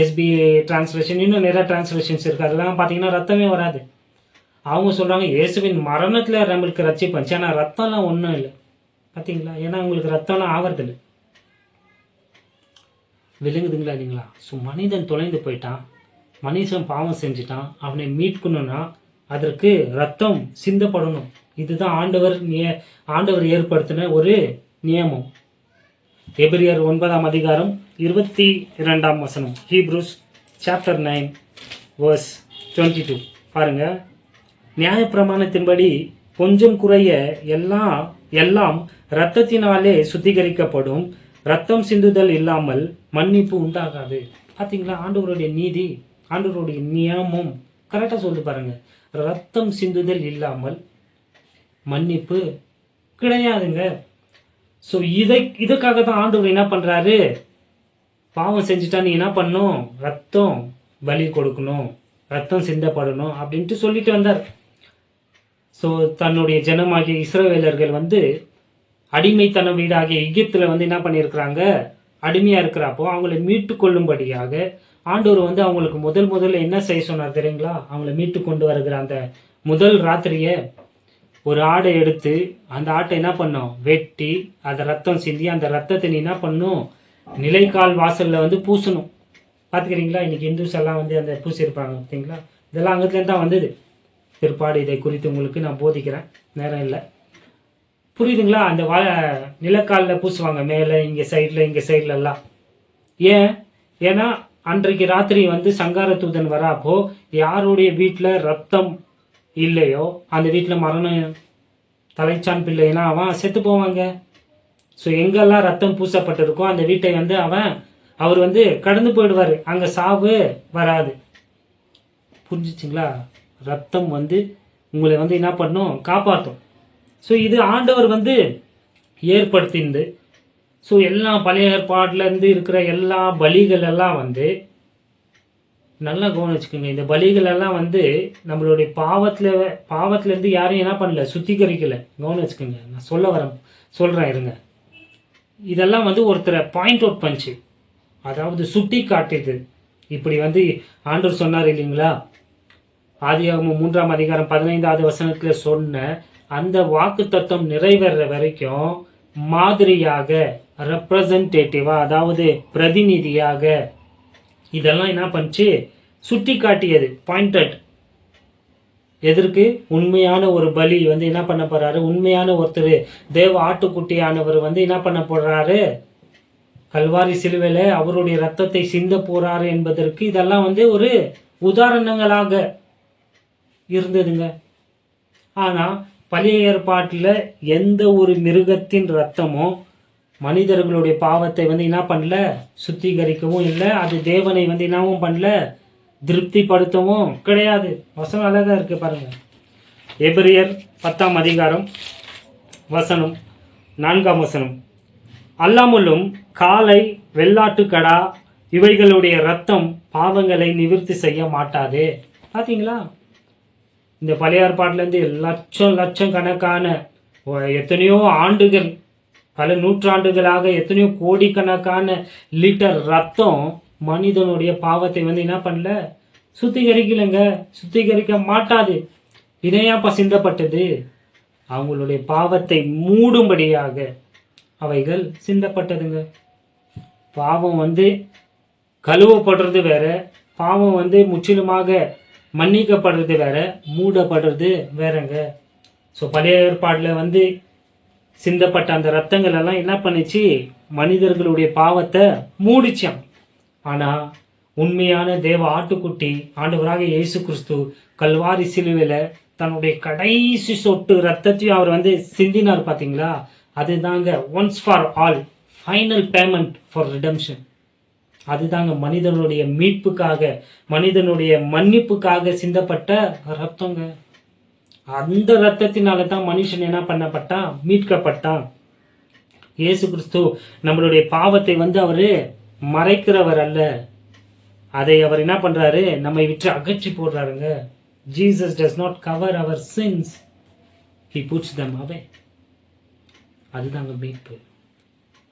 எஸ்பி டிரான்ஸ்லேஷன், இன்னும் நிறைய டிரான்ஸ்லேஷன்ஸ் இருக்கு, அதெல்லாம் பாத்தீங்கன்னா ரத்தமே வராது. அவங்க சொல்றாங்க இயேசுவின் மரணத்துல நம்மளுக்கு ரட்சிப்பு வந்துச்சு, ஆனா ரத்தம்லாம் ஒன்றும் இல்லை. பார்த்தீங்களா? ஏன்னா உங்களுக்கு ரத்தம்லாம் ஆவறதில்லை. விளங்குதுங்களா இல்லைங்களா? ஸோ மனிதன் தொலைந்து போயிட்டான், மனுஷன் பாவம் செஞ்சுட்டான், அவனை மீட்கணும்னா அதற்கு ரத்தம் சிந்தப்படணும். இதுதான் ஆண்டவர் ஏற்படுத்தின ஒரு நியமம். எபிரியர் 9ஆம் அதிகாரம் 22ஆம் வசனம். ஹீப்ரூஸ் சாப்டர் 9 verse 22 பாருங்க. நியாயப்பிரமாணத்தின்படி கொஞ்சம் குறைய எல்லாம் இரத்தத்தினாலே சுத்திகரிக்கப்படும், ரத்தம் சிந்துதல் இல்லாமல் மன்னிப்பு உண்டாகாது. பாத்தீங்களா? ஆண்டவருடைய நீதி, ஆண்டவருடைய நியமம் கரெக்டா சொல்லி பாருங்க. ரத்தம் சிந்துதல் இல்லாமல் மன்னிப்பு கிடையாதுங்க. ஸோ இதுக்காக தான் ஆண்டவர் என்ன பண்றாரு, பாவம் செஞ்சுட்டா நீ என்ன பண்ணணும், ரத்தம் பலி கொடுக்கணும், ரத்தம் சிந்தப்படணும் அப்படின்ட்டு சொல்லிட்டு வந்தார். ஸோ தன்னுடைய ஜனமாகிய இஸ்ரவேலர்கள் வந்து அடிமைத்தன வீடாகிய எகிப்துல வந்து என்ன பண்ணியிருக்கிறாங்க, அடிமையா இருக்கிறப்போ அவங்களை மீட்டு கொள்ளும்படியாக ஆண்டவர் வந்து அவங்களுக்கு முதல்ல என்ன செய்ய சொன்னார் தெரியுங்களா? அவங்களை மீட்டு கொண்டு வருகிற அந்த முதல் ராத்திரிய ஒரு ஆடை எடுத்து அந்த ஆட்டை என்ன பண்ணும், வெட்டி அதை ரத்தம் சிந்தி அந்த ரத்தத்தை நீ என்ன பண்ணும், நிலைக்கால் வாசல்ல வந்து பூசணும். பார்த்துக்கிறீங்களா? இன்னைக்கு இந்துஸ் எல்லாம் வந்து அந்த பூசியிருப்பாங்க பார்த்தீங்களா? இதெல்லாம் அங்கத்துலேருந்து தான் வந்தது. பிற்பாடு இதை குறித்து உங்களுக்கு நான் போதிக்கிறேன், நேரம் இல்லை. புரியுதுங்களா? அந்த நிலக்காலில் பூசுவாங்க, மேலே இங்கே சைடில் எல்லாம். ஏன்னா அன்றைக்கு ராத்திரி வந்து சங்கார தூதன் வராப்போ யாருடைய வீட்டில் ரத்தம் இல்லையோ அந்த வீட்டில் மரணம் தலைச்சான் பிள்ளைனா அவன் செத்து போவாங்க. ஸோ எங்கெல்லாம் ரத்தம் பூசப்பட்டிருக்கோ அந்த வீட்டை வந்து அவர் வந்து கடந்து போயிடுவார், அங்கே சாவு வராது. புரிஞ்சிச்சிங்களா? ரத்தம் வந்து உங்களை வந்து என்ன பண்ணும், காப்பாற்றும். ஸோ இது ஆண்டவர் வந்து ஏற்படுத்திந்து. ஸோ எல்லாம் பழைய ஏற்பாடுல இருந்து இருக்கிற எல்லா பலிகள் எல்லாம் வந்து நல்லா கவனிச்சுக்கோங்க. இந்த பலிகள் எல்லாம் வந்து நம்மளுடைய பாவத்துல இருந்து யாரையும் என்ன பண்ணல, சுத்திகரிக்கல. கவனிச்சுக்கோங்க, நான் சொல்றேன் இருங்க. இதெல்லாம் வந்து ஒருத்தரை பாயிண்ட் அவுட் பண்ணிச்சு, அதாவது சுட்டி காட்டியது. இப்படி வந்து ஆண்டவர் சொன்னார் இல்லைங்களா? ஆதியாகமம் 3ஆம் அதிகாரம் 15வது வசனத்துல சொன்ன அந்த வாக்கு தத்துவம் நிறைவேற வரைக்கும் மாதிரியாக, ரெப்ரசன்டேட்டிவா, அதாவது பிரதிநிதியாக இதெல்லாம் என்ன பண்ணுச்சு, சுட்டி காட்டியது. பாயிண்டட் எதற்கு? உண்மையான ஒரு பலி வந்து என்ன பண்ண போறாரு, உண்மையான ஒருத்தர் தேவ ஆட்டுக்குட்டியானவர் வந்து என்ன பண்ண போறாரு, கல்வாரி சிலுவையில அவருடைய ரத்தத்தை சிந்த போறாரு என்பதற்கு இதெல்லாம் வந்து ஒரு உதாரணங்களாக இருந்ததுங்க. ஆனா பழைய ஏற்பாட்டுல எந்த ஒரு மிருகத்தின் ரத்தமோ மனிதர்களுடைய பாவத்தை வந்து என்ன பண்ணல, சுத்திகரிக்கவும் இல்லை. அது தேவனை வந்து என்னவும் பண்ணல, திருப்திப்படுத்தவும் கிடையாது. வசனம் அழகா இருக்கு பாருங்க. எபிரியர் 10ஆம் அதிகாரம் வசனம் 4ஆம் வசனம். அல்லாமலும் காளை, வெள்ளாட்டுக்கடா இவைகளுடைய ரத்தம் பாவங்களை நிவர்த்தி செய்ய மாட்டாதே. பாத்தீங்களா, இந்த பழைய ஏற்பாட்டுல இருந்து லட்சம் லட்சம் கணக்கான எத்தனையோ ஆண்டுகள், பல நூற்றாண்டுகளாக எத்தனையோ கோடிக்கணக்கான லிட்டர் ரத்தம் மனிதனுடைய பாவத்தை வந்து என்ன பண்ணல, சுத்திகரிக்கலைங்க, சுத்திகரிக்க மாட்டாது. இதையாப்பா சிந்தப்பட்டது, அவங்களுடைய பாவத்தை மூடும்படியாக அவைகள் சிந்தப்பட்டதுங்க. பாவம் வந்து கழுவப்படுறது வேற, பாவம் வந்து முற்றிலுமாக மன்னிக்கப்படுறது வேற, மூடப்படுறது வேறங்க. ஸோ பழைய ஏற்பாடுல வந்து சிந்தப்பட்ட அந்த ரத்தங்கள் எல்லாம் என்ன பண்ணுச்சு, மனிதர்களுடைய பாவத்தை மூடிச்சான். ஆனா உண்மையான தேவ ஆட்டுக்குட்டி ஆண்டவராக இயேசு கிறிஸ்து கல்வாரி சிலுவையில தன்னுடைய கடைசி சொட்டு ரத்தத்தையும் அவர் வந்து சிந்தினார். பாத்தீங்களா, அதுதாங்க once for all final payment for redemption. அதுதாங்க மனிதனுடைய மீட்புக்காக, மனிதனுடைய மன்னிப்புக்காக சிந்தப்பட்ட ரத்தங்க. அந்த ரத்தத்தினால தான் மனுஷன் என்ன பண்ணப்பட்டான், மீட்கப்பட்டான். இயேசு கிறிஸ்து நம்மளுடைய பாவத்தை வந்து அவரு மறைக்கிறவர் அல்ல, அதை அவர் என்ன பண்றாரு, நம்மை விட்டு அகற்றி போடுறாருங்க. Jesus does not cover our sins, he puts them away. அதுதாங்க மீட்பு.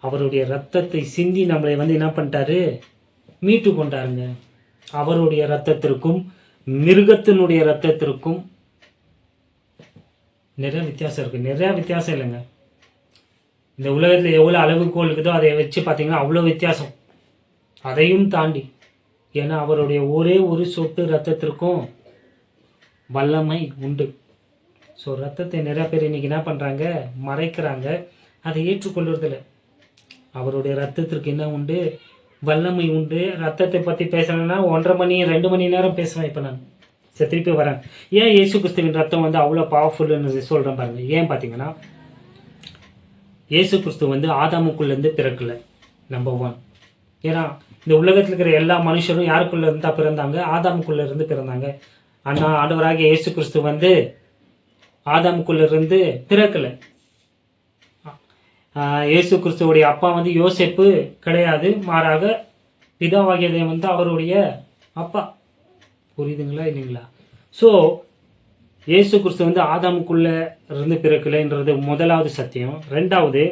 அவருடைய ரத்தத்தை சிந்தி நம்மளை வந்து என்ன பண்ணிட்டாரு, மீட்டு கொண்டாருங்க. அவருடைய ரத்தத்திற்கும் மிருகத்தினுடைய ரத்தத்திற்கும் நிறைய வித்தியாசம் இருக்கு. நிறைய வித்தியாசம் இல்லைங்க. இந்த உலகத்துல எவ்வளவு அளவுகோல் இருக்குதோ அதை வச்சு பார்த்தீங்கன்னா அவ்வளோ வித்தியாசம். அதையும் தாண்டி, ஏன்னா அவருடைய ஒரே ஒரு சொட்டு ரத்தத்திற்கும் வல்லமை உண்டு. ஸோ ரத்தத்தை நிறைய பேர் இன்னைக்கு என்ன பண்றாங்க, மறைக்கிறாங்க, அதை ஏற்றுக்கொள்வதில்லை. அவருடைய ரத்தத்திற்கு என்ன உண்டு, வல்லமை உண்டு. ரத்தத்தை பத்தி பேசணும்னா 1.5 மணி 2 மணி நேரம் பேசுவேன். இப்ப நான் திருப்பி வரேன். ஏன் இயேசு கிறிஸ்துவின் ரத்தம் வந்து அவ்வளவு பவர்ஃபுல்னு சொல்றேன் பாருங்க. ஏன் பாத்தீங்கன்னா, இயேசு கிறிஸ்து வந்து ஆதாமுக்குள்ள இருந்து பிறக்கல, நம்பர் 1. ஏன்னா இந்த உலகத்துல இருக்கிற எல்லா மனுஷரும் யாருக்குள்ள இருந்தா பிறந்தாங்க, ஆதாமுக்குள்ள இருந்து பிறந்தாங்க. ஆனா ஆண்டவராகிய இயேசு கிறிஸ்து வந்து ஆதாமுக்குள்ள இருந்து பிறக்கல. இயேசு கிறிஸ்துவோடைய அப்பா வந்து யோசேப்பு கிடையாது, மாறாக பிதாவாகிய தேவன் வந்து அவருடைய அப்பா. புரியுதுங்களா இல்லைங்களா? ஸோ இயேசு கிறிஸ்து வந்து ஆதாமுக்குள்ள இருந்து பிறக்கலைன்றது முதலாவது சத்தியம். 2வது,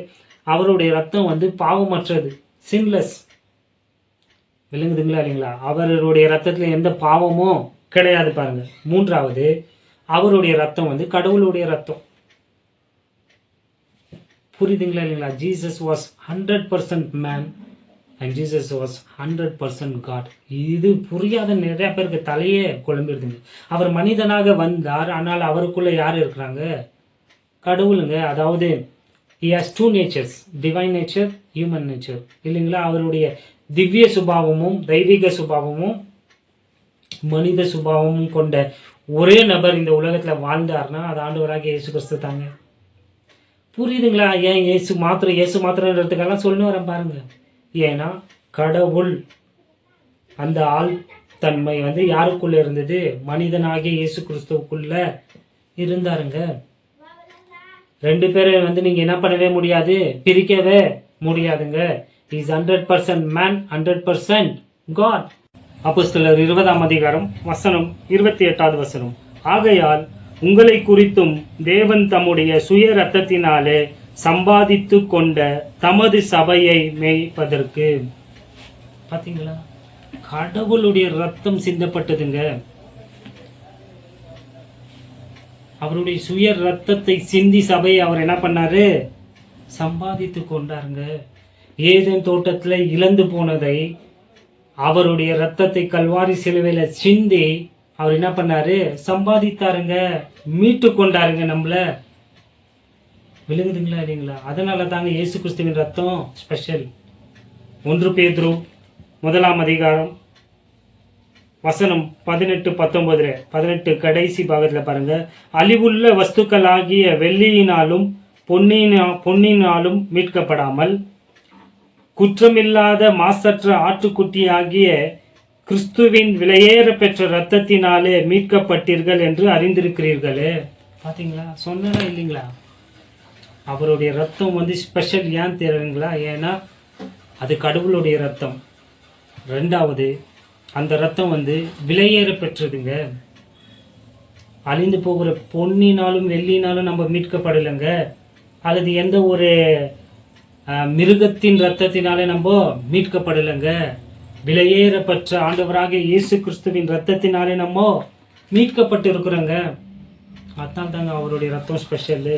அவருடைய ரத்தம் வந்து பாவமற்றது, சின்லெஸ். விளங்குதுங்களா இல்லைங்களா? அவருடைய ரத்தத்துல எந்த பாவமும் கிடையாது பாருங்க. 3வது, அவருடைய ரத்தம் வந்து கடவுளுடைய ரத்தம். புரியுதுங்களா இல்லைங்களா? Jesus was 100% man and Jesus was 100% God. இது புரியாத நிறைய பேருக்கு தலையே குழம்பிடுதுங்க. அவர் மனிதனாக வந்தார், ஆனால் அவருக்குள்ள யார் இருக்கிறாங்க, கடவுளுங்க. அதாவது he has 2 natures, divine nature, human nature. இல்லைங்களா? அவருடைய திவ்ய சுபாவமும் தெய்வீக சுபாவமும் மனித சுபாவமும் கொண்ட ஒரே நபர் இந்த உலகத்துல வாழ்ந்தார்னா அது ஆண்டவராகிய இயேசு கிறிஸ்து தாங்க. புரியுதுங்களா? ஏன் இயேசு மாத்திரன்றதுக்கெல்லாம் சொல்லணும் வரேன் பாருங்க. ஏன்னா கடவுள் அந்த ஆள் தன்மை வந்து யாருக்குள்ள இருந்தது, மனிதனாகிய இயேசு கிறிஸ்துவுக்குள்ள இருந்தாருங்க. 2 பேரை வந்து நீங்க என்ன பண்ணவே முடியாது, பிரிக்கவே முடியாதுங்க. He is 100% man, 100% God. அப்போஸ்தலர் 20ஆம் அதிகாரம் வசனம் 28வது வசனம். ஆகையால் உங்களை குறித்தும் தேவன் தம்முடைய சுய ரத்தத்தினாலே சம்பாதித்து கொண்ட தமது சபையை மேய்ப்பதற்கு. பாத்தீங்களா, கடவுளுடைய ரத்தம் சிந்தப்பட்டதுங்க. அவருடைய சுய ரத்தத்தை சிந்தி சபையை அவர் என்ன பண்ணாரு, சம்பாதித்து கொண்டாருங்க. ஏதேன் தோட்டத்துல இழந்து போனதை அவருடைய ரத்தத்தை கல்வாரி சிலுவையில சிந்தி அவர் என்ன பண்ணாரு, சம்பாதித்தாருங்க, மீட்டு கொண்டாருங்க நம்மள. விழுங்குதுங்களா இல்லைங்களா? அதனால தாங்க இயேசு கிறிஸ்துவின் ரத்தம் ஸ்பெஷல். 1 பேதுரு 1ஆம் அதிகாரம் வசனம் 18-19 கடைசி பாகத்துல பாருங்க. அழிவுள்ள வஸ்துக்களாகிய வெள்ளியினாலும் பொன்னினாலும் மீட்கப்படாமல் குற்றமில்லாத மாசற்ற ஆட்டுக்குட்டியாகிய கிறிஸ்துவின் விலையேற பெற்ற இரத்தத்தினாலே மீட்கப்பட்டீர்கள் என்று அறிந்திருக்கிறீர்களே. பாத்தீங்களா, சொன்னதா இல்லைங்களா? அவருடைய ரத்தம் ஸ்பெஷல். ஏன் தெரியுங்களா? ஏன்னா அது கடவுளுடைய ரத்தம். ரெண்டாவது, அந்த ரத்தம் விலையேற பெற்றதுங்க. அழிந்து போகிற பொன்னினாலும் வெள்ளினாலும் நம்ம மீட்கப்படலைங்க, அல்லது எந்த ஒரு மிருகத்தின் ரத்தத்தினாலே நம்ம மீட்கப்படலைங்க. விலையேறப்பட்ட ஆண்டவராக இயேசு கிறிஸ்துவின் ரத்தத்தினாலே நம்ம மீட்கப்பட்டு இருக்கிறோங்க. அதனால தாங்க அவருடைய ரத்தம் ஸ்பெஷல்.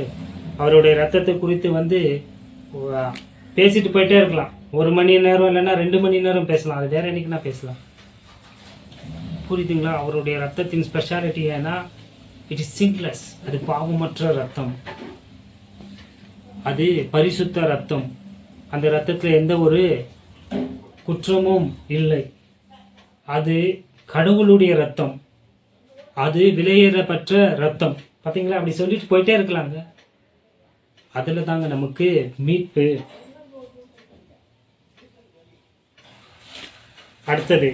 அவருடைய ரத்தத்தை குறித்து பேசிட்டு போயிட்டே இருக்கலாம். 1 மணி நேரம் இல்லைன்னா 2 மணி நேரம் பேசலாம். அது வேற என்னைக்குன்னா பேசலாம். புரியுதுங்களா? அவருடைய ரத்தத்தின் ஸ்பெஷாலிட்டி ஏன்னா இட் இஸ் சிங்லெஸ். அது பாவமற்ற ரத்தம், அது பரிசுத்த ரத்தம். அந்த ரத்தத்துல எந்த ஒரு குற்றமும் இல்லை. அது கடவுளுடைய ரத்தம், அது விலையேறப்பட்ட ரத்தம். பாத்தீங்களா? அப்படி சொல்லிட்டு போயிட்டே இருக்கலாங்க. அதுல தாங்க நமக்கு மீட்பு. அடுத்தது,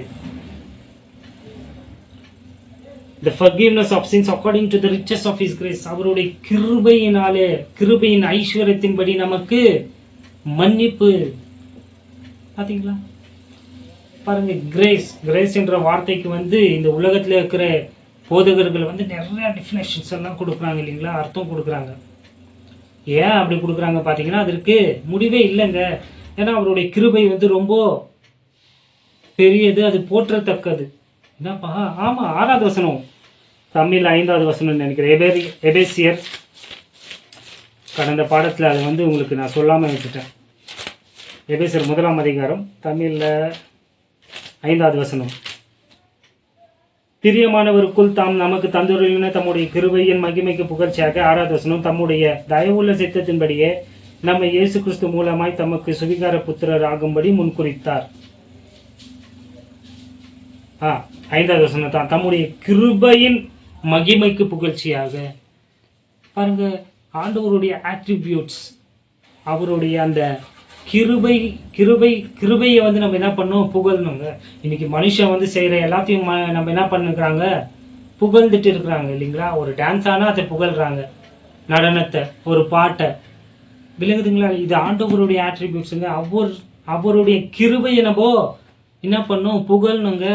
the forgiveness of sins according to the riches of his grace. அவருடைய கிருபையினாலே, கிருபையின் ஐஸ்வர்யத்தின்படி நமக்கு மன்னிப்பு. பாத்தீங்களா? பாருங்க, கிரேஸ் என்ற வார்த்தைக்கு இந்த உலகத்துல இருக்கிற போதகர்கள் நிறைய டெஃபினேஷன்ஸ் எல்லாம் கொடுக்குறாங்க இல்லைங்களா? அர்த்தம் கொடுக்குறாங்க. ஏன் அப்படி கொடுக்குறாங்க பாத்தீங்கன்னா, அதற்கு முடிவே இல்லைங்க. ஏன்னா அவருடைய கிருபை ரொம்ப பெரியது, அது போற்றத்தக்கது. என்னப்பா? ஆமா, 6வது வசனம், தமிழ் 5வது வசனம் நினைக்கிறேன். எபேசியர். கடந்த பாடத்துல அது உங்களுக்கு நான் சொல்லாம விட்டுட்டேன். எபேசியர் 1ஆம் அதிகாரம், தமிழ்ல 5வது வசனம். பிரியமானவருக்குள் தாம் நமக்கு தந்துள்ள தம்முடைய கிருபையின் மகிமைக்கு புகழ்ச்சியாக, 6வது வசனம், தம்முடைய தயவுள்ள சித்தத்தின்படியே நம்ம இயேசு கிறிஸ்து மூலமாய் தமக்கு சுவிகார புத்திரர் ஆகும்படி முன்குறித்தார். 5வது வசனம் தான், தம்முடைய கிருபையின் மகிமைக்கு புகழ்ச்சியாக. பாருங்க, ஆண்டவருடைய ஆட்ரிபியூட்ஸ், அவருடைய அந்த கிருபையை நம்ம என்ன பண்ணோம்? புகழணுங்க. இன்னைக்கு மனுஷன் செய்யற எல்லாத்தையும் நம்ம என்ன பண்ணுறாங்க? புகழ்ந்துட்டு இருக்கிறாங்க இல்லைங்களா? ஒரு டான்ஸ் ஆனா அதை புகழ்றாங்க, நடனத்தை, ஒரு பாட்டை. விளங்குதுங்களா? இது ஆண்டவருடைய ஆட்ரிபியூட்ஸுங்க. அவருடைய கிருபையை நம்ம என்ன பண்ணோம்? புகழணுங்க.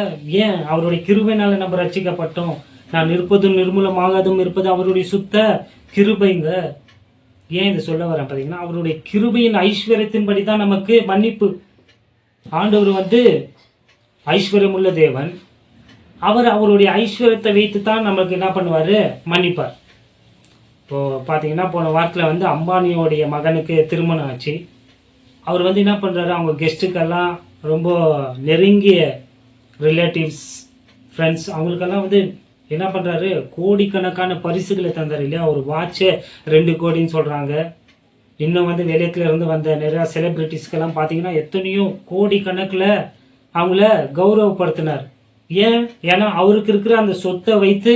ஏன்? அவருடைய கிருபையினால நம்ம ரட்சிக்கப்பட்டோம். நான் இருப்பதும் நிர்மூலமாகாதும் இருப்பது அவருடைய சுத்த கிருபைங்க. ஏன் இதை சொல்ல வரேன் பாத்தீங்கன்னா, அவருடைய கிருபையின் ஐஸ்வர்யத்தின்படி தான் நமக்கு மன்னிப்பு. ஆண்டவர் ஐஸ்வர்யம் உள்ள தேவன். அவருடைய ஐஸ்வர்யத்தை வைத்து தான் நமக்கு என்ன பண்ணுவாரு? மன்னிப்பார். இப்போ பாத்தீங்கன்னா, போன வாரத்துல அம்பானியோடைய மகனுக்கு திருமணம் ஆச்சு. அவர் என்ன பண்றாரு? அவங்க கெஸ்ட்டுக்கெல்லாம், ரொம்ப நெருங்கிய ரிலேட்டிவ்ஸ், ஃப்ரெண்ட்ஸ், அவங்களுக்கெல்லாம் என்ன பண்றாரு? கோடிக்கணக்கான பரிசுகளை தந்தார் இல்லையா? ஒரு வாட்சே 2 கோடின்னு சொல்றாங்க. இன்னும் வெளியத்துல இருந்து வந்த நிறைய செலிபிரிட்டிஸ்க்கெல்லாம் பாத்தீங்கன்னா எத்தனையோ கோடி கணக்குல அவங்கள கௌரவப்படுத்தினார். ஏன்? ஏன்னா அவருக்கு இருக்கிற அந்த சொத்தை வைத்து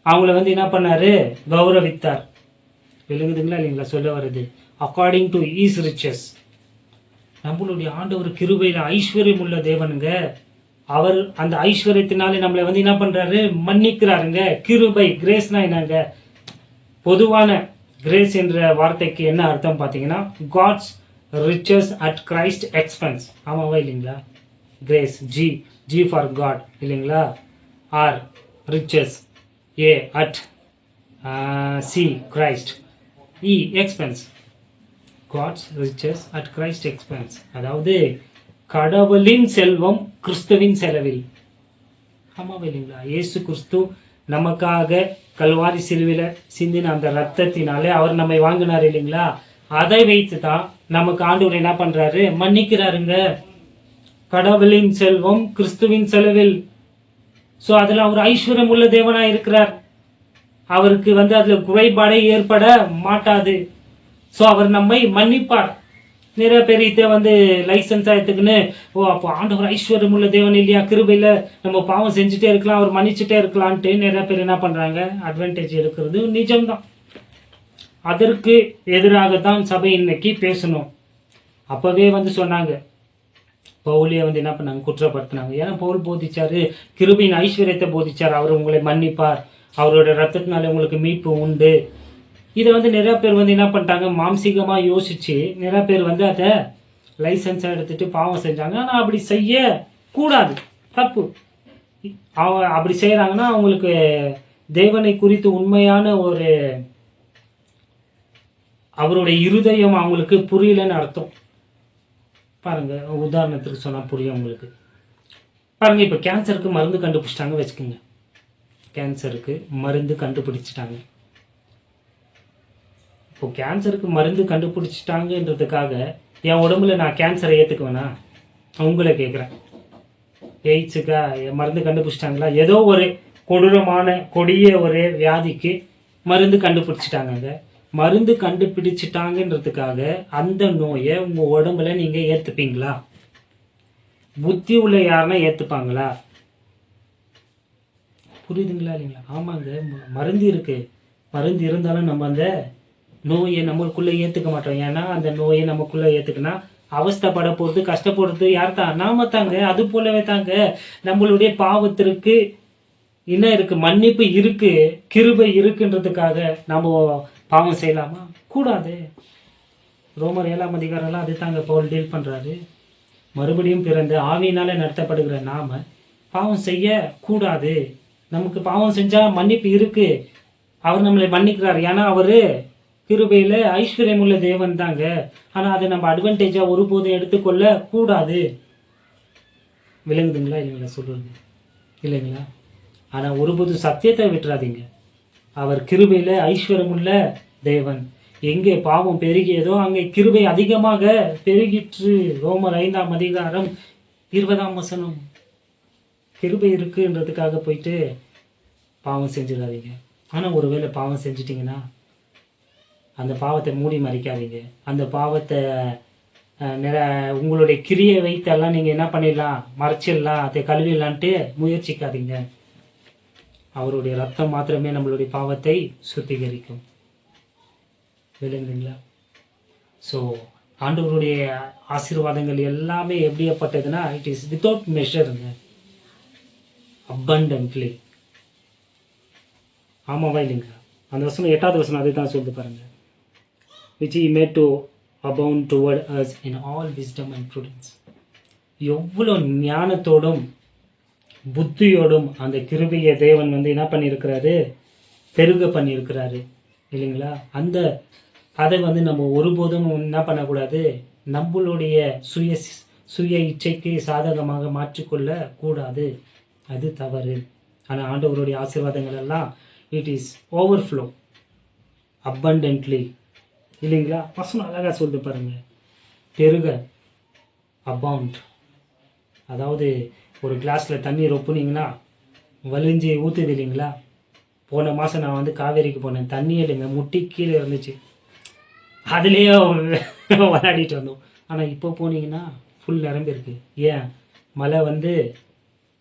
அவங்கள என்ன பண்ணாரு? கௌரவித்தார். விளங்குதுங்களா இல்லைங்களா சொல்ல வருது? According to his riches. நம்மளுடைய ஆண்டவர் கிருபையில ஐஸ்வர்யம் உள்ள தேவனுங்க. அவர் அந்த ஐஸ்வர்யத்தினாலே நம்மளை என்ன பண்றாரு? மன்னிக்கிறாருங்க. கிருபை, கிரேஸ்னா என்னங்க? பொதுவான கிரேஸ் என்ற வார்த்தைக்கு என்ன அர்த்தம் பாத்தீங்கன்னா, God's riches at Christ expense. ஆமாவா இல்லைங்களா? கிரேஸ், ஜி ஃபார் காட் இல்லைங்களா? R riches, A at, C Christ, E expense. God's riches at Christ expense. அதாவது கடவுளின் செல்வம் கிறிஸ்துவின் செலவில். ஆமாவா இல்லைங்களா? இயேசு கிறிஸ்து நமக்காக கல்வாரி சிலுவையில சிந்தின அந்த ரத்தத்தினாலே அவர் நம்மை வாங்கினார் இல்லைங்களா? அதை வைத்து தான் நமக்கு ஆண்டவர் என்ன பண்றாரு? மன்னிக்கிறாருங்க. கடவுளின் செல்வம் கிறிஸ்துவின் செலவில். சோ அதுல அவர் ஐஸ்வர்யம் உள்ள தேவனா இருக்கிறார். அவருக்கு அதுல குறைபாடே ஏற்பட மாட்டாது. சோ அவர் நம்மை மன்னிப்பார். நிறைய பேர் இதை வந்து லைசன்ஸா எடுத்துக்கின்னு, ஓ அப்போ ஆண்டவர் ஐஸ்வர்யம் உள்ள தேவன் இல்லையா, கிருபையில நம்ம பாவம் செஞ்சுட்டே இருக்கலாம், அவர் மன்னிச்சுட்டே இருக்கலான்ட்டு நிறைய பேர் என்ன பண்றாங்க, அட்வான்டேஜ் எடுக்கிறது நிஜம்தான். அதற்கு எதிராகத்தான் சபை இன்னைக்கு பேசணும். அப்பவே வந்து சொன்னாங்க, பவுலிய வந்து என்ன பண்ணாங்க, குற்றப்படுத்தினாங்க. ஏன்னா பவுல் போதிச்சாரு, கிருபையின் ஐஸ்வர்யத்தை போதிச்சார், அவர் உங்களை மன்னிப்பார், அவரோட ரத்தத்தினால உங்களுக்கு மீட்பு உண்டு. இதை வந்து நிறைய பேர் வந்து என்ன பண்ணிட்டாங்க, மாம்சீகமா யோசிச்சு நிறைய பேர் வந்து அதை லைசன்ஸா எடுத்துட்டு பாவம் செஞ்சாங்க. ஆனா அப்படி செய்ய கூடாது, தப்பு. அப்படி செய்யறாங்கன்னா அவங்களுக்கு தேவனை குறித்து உண்மையான ஒரு அவருடைய இருதயம் அவங்களுக்கு புரியலன்னு அர்த்தம். பாருங்க, உதாரணத்துக்கு சொன்னா புரியும் உங்களுக்கு. பாருங்க, இப்ப கேன்சருக்கு மருந்து கண்டுபிடிச்சிட்டாங்க வச்சுக்கோங்க. கேன்சருக்கு மருந்து கண்டுபிடிச்சிட்டாங்க. இப்போ கேன்சருக்கு மருந்து கண்டுபிடிச்சிட்டாங்கன்றதுக்காக என் உடம்புல நான் கேன்சரை ஏத்துக்குவேனா? உங்களை கேட்குறேன். எய்ட்ஸுக்கா மருந்து கண்டுபிடிச்சிட்டாங்களா? ஏதோ ஒரு கொடிய ஒரு வியாதிக்கு மருந்து கண்டுபிடிச்சிட்டாங்க. மருந்து கண்டுபிடிச்சிட்டாங்கன்றதுக்காக அந்த நோயை உங்க உடம்புல நீங்க ஏத்துப்பீங்களா? புத்தி உள்ள யாருன்னா ஏத்துப்பாங்களா? புரியுதுங்களா இல்லைங்களா? ஆமாங்க, மருந்து இருக்கு. மருந்து இருந்தாலும் நம்ம அந்த நோயை நம்மளுக்குள்ள ஏத்துக்க மாட்டோம். ஏன்னா அந்த நோயை நமக்குள்ள ஏத்துக்கினா அவஸ்தைப்பட போறது, கஷ்டப்படுறது யார் தான்? நாம தாங்க. அது போலவே தாங்க நம்மளுடைய பாவத்திற்கு என்ன இருக்கு, மன்னிப்பு இருக்கு, கிருபை இருக்குன்றதுக்காக நம்ம பாவம் செய்யலாமா? கூடாது. ரோமர் 7ஆம் அதிகாரம்லாம் அது தாங்க பவுல் டீல் பண்றாரு. மறுபடியும் பிறந்த ஆவியினால நடத்தப்படுகிற நாம பாவம் செய்ய கூடாது. நமக்கு பாவம் செஞ்சா மன்னிப்பு இருக்கு, அவர் நம்மளை மன்னிக்கிறார். ஏன்னா அவரு கிருபையில ஐஸ்வர்யம் உள்ள தேவன் தாங்க. ஆனா அதை நம்ம அட்வான்டேஜா ஒருபோதும் எடுத்துக்கொள்ள கூடாது. விளங்குதுங்களா இல்லைங்களா சொல்றது? இல்லைங்களா? ஆனா ஒருபோது சத்தியத்தை விட்டுறாதீங்க. அவர் கிருபையில ஐஸ்வர்யம் உள்ள தேவன். எங்கே பாவம் பெருகியதோ அங்கே கிருபை அதிகமாக பெருகிற்று. ரோமர் 5ஆம் அதிகாரம் 20ஆம் வசனம். கிருபை இருக்குன்றதுக்காக போயிட்டு பாவம் செஞ்சிடாதீங்க. ஆனா ஒருவேளை பாவம் செஞ்சிட்டீங்கன்னா அந்த பாவத்தை மூடி மறைக்காதீங்க. அந்த பாவத்தை உங்களுடைய கிரியை வைத்தெல்லாம் நீங்க என்ன பண்ணிடலாம், மறைச்சிடலாம், அதை கழுவிடலான்ட்டு முயற்சிக்காதீங்க. அவருடைய ரத்தம் மாத்திரமே நம்மளுடைய பாவத்தை சுத்திகரிக்கும். விளங்குங்களா? ஸோ ஆண்டவருடைய ஆசீர்வாதங்கள் எல்லாமே எப்படிப்பட்டதுன்னா, இட் இஸ் வித்தவுட் மெஷருங்க, abundantly. ஆமாவா இல்லைங்களா? அந்த வசனம் 8வது வசனம் அதை தான் சொல்லிட்டு பாருங்க. which he made to abound toward us in all wisdom and prudence. எவ்வளவு ஞானத்தோடும் புத்தியோடும் அந்த கிருபையை தேவன் வந்து என்ன பண்ணியிருக்கிறாரு, பெருக பண்ணியிருக்கிறாரு இல்லைங்களா? அதை வந்து நம்ம ஒருபோதும் என்ன பண்ணக்கூடாது, நம்மளுடைய சுய இச்சைக்கு சாதகமாக மாற்றிக்கொள்ள கூடாது. அது தவறு. ஆனா ஆண்டவருடைய ஆசீர்வாதங்கள் எல்லாம் இட் இஸ் ஓவர்ஃப்ளோ abundantly இல்லைங்களா? வசனம் அழகா சொல்லிட்டு பாருங்க, பெருக, அபவுண்ட். அதாவது ஒரு கிளாஸ்ல தண்ணி ரொப்புனீங்கன்னா வலிஞ்சி ஊத்துது இல்லைங்களா? போன மாசம் நான் வந்து காவேரிக்கு போனேன், தண்ணி இல்லைங்க, முட்டி கீழே இருந்துச்சு, அதுலேயே விளையாடிட்டு வந்தோம். ஆனா இப்போ போனீங்கன்னா ஃபுல் நிரம்பி இருக்கு. ஏன்? மழை வந்து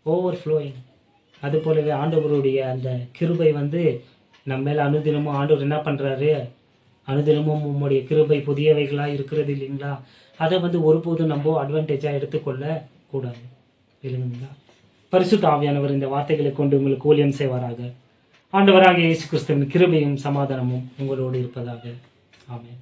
ஓவர்ஃப்ளோயிங். அது போலவே ஆண்டவருடைய அந்த கிருபை வந்து நம்ம மேல அனுதினமும் ஆண்டவர் என்ன பண்றாரு, அனுதினமும் உம்முடைய கிருபை புதியவைகளா இருக்கிறது இல்லைங்களா? அதை வந்து ஒருபோதும் நம்ம அட்வான்டேஜா எடுத்துக்கொள்ள கூடாது இல்லைங்களா? பரிசுத்த ஆவியானவர் இந்த வார்த்தைகளை கொண்டு உங்களுக்கு ஊழியம் செய்வாராக. ஆண்டவராகிய இயேசு கிறிஸ்துவின் கிருபையும் சமாதானமும் உங்களோடு இருப்பதாக. ஆமென்.